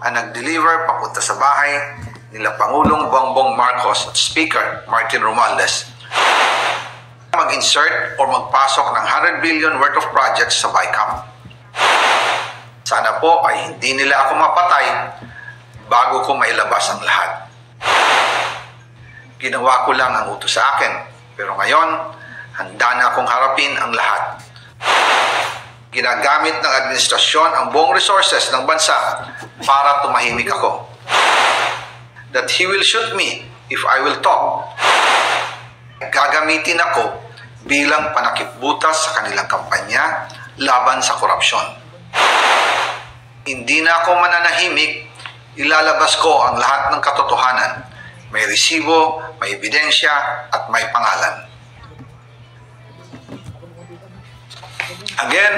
ang nag-deliver papunta sa bahay nila Pangulong Bongbong Marcos at Speaker Martin Romualdez mag-insert o magpasok ng 100 billion worth of projects sa BICAM. Sana po ay hindi nila ako mapatay bago ko mailabas ang lahat. Ginawa ko lang ang utos sa akin, pero ngayon, handa na akong harapin ang lahat. Ginagamit ng administrasyon ang buong resources ng bansa para tumahimik ako. That he will shoot me if I will talk. Gagamitin ako bilang panakipbutas sa kanilang kampanya laban sa korupsyon. Hindi na ako mananahimik, ilalabas ko ang lahat ng katotohanan. May resibo, may ebidensya, at may pangalan. Again,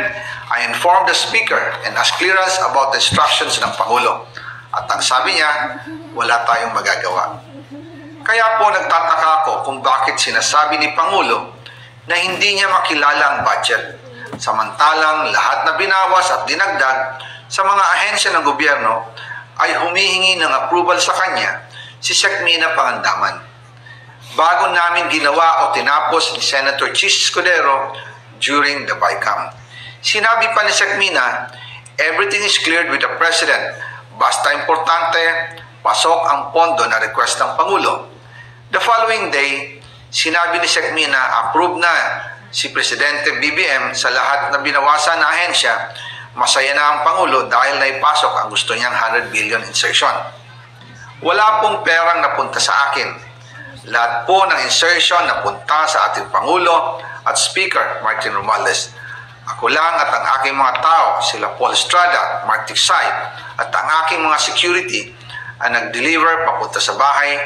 I informed the Speaker and asked clearance about the instructions ng Pangulo. At ang sabi niya, wala tayong magagawa. Kaya po nagtataka ako kung bakit sinasabi ni Pangulo na hindi niya makilala ang budget. Samantalang lahat na binawas at dinagdag sa mga ahensya ng gobyerno ay humihingi ng approval sa kanya si Sec. Mina Pangandaman. Bago namin ginawa o tinapos ni Senator Chis Escudero during the BICAM. Sinabi pa ni Sec. Mina, everything is cleared with the President. Basta importante, pasok ang pondo na request ng Pangulo. The following day, sinabi ni Sec. Mina, approve na si Presidente BBM sa lahat na binawasan na ahensya. Masaya na ang Pangulo dahil naipasok ang gusto niyang 100 billion insertion. Wala pong perang napunta sa akin. Lahat po ng insertion napunta sa ating Pangulo at Speaker Martin Romualdez. Ako lang at ang aking mga tao, sila Paul Estrada, Mark Tiksay, at ang aking mga security ang nag-deliver papunta sa bahay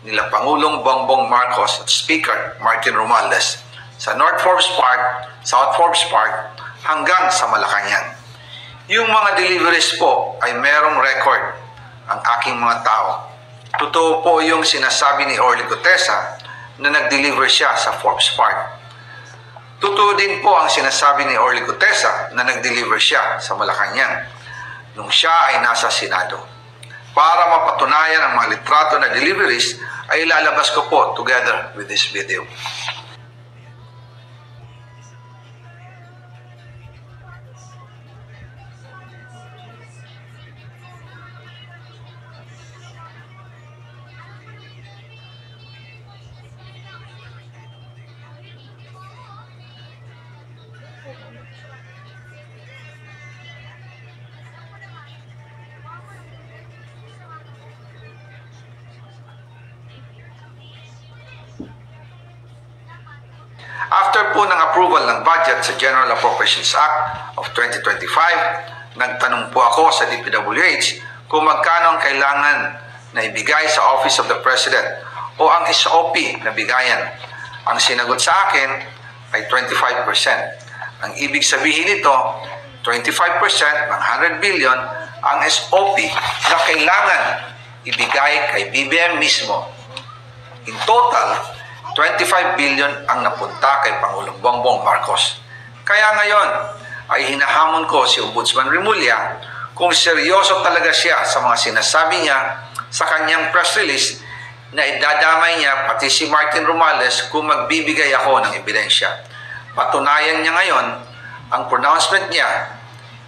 nila Pangulong Bongbong Marcos at Speaker Martin Romualdez sa North Forbes Park, South Forbes Park, hanggang sa Malacanang. Yung mga deliveries po ay merong record ang aking mga tao. Totoo po yung sinasabi ni Orly Gutesa na nag-deliver siya sa Forbes Park. Totoo din po ang sinasabi ni Orly Gutesa na nag-deliver siya sa Malacanang nung siya ay nasa Senado. Para mapatunayan ang mga litrato na deliveries ay ilalabas ko po together with this video. After po ng approval ng budget sa General Appropriations Act of 2025, nagtanong po ako sa DPWH kung magkano ang kailangan na ibigay sa Office of the President o ang SOP na bigayan. Ang sinagot sa akin ay 25%. Ang ibig sabihin nito, 25% ng 100 billion ang SOP na kailangan ibigay kay BBM mismo. In total, 25 billion ang napunta kay Pangulong Bongbong Marcos. Kaya ngayon ay hinahamon ko si Ombudsman Remulla kung seryoso talaga siya sa mga sinasabi niya sa kanyang press release na idadamay niya pati si Martin Romualdez kung magbibigay ako ng ebidensya. Patunayan niya ngayon ang pronouncement niya.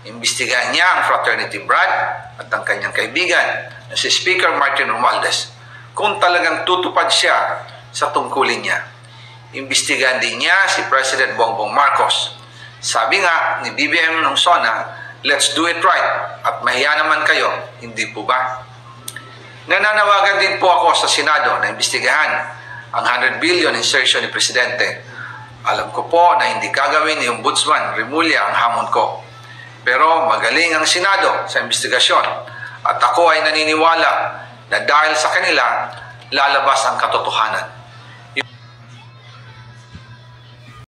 Imbestigahan niya ang fraternity Brad at ang kanyang kaibigan na si Speaker Martin Romualdez kung talagang tutupad siya sa tungkulin niya. Imbestigahan din niya si President Bongbong Marcos. Sabi nga ni BBM ng SONA, let's do it right at mahiya naman kayo, hindi po ba? Nananawagan din po ako sa Senado na imbestigahan ang 100 billion insertion ni Presidente. Alam ko po na hindi gagawin ni Ombudsman Remulla ang hamon ko. Pero magaling ang Senado sa imbestigasyon at ako ay naniniwala na dahil sa kanila, lalabas ang katotohanan.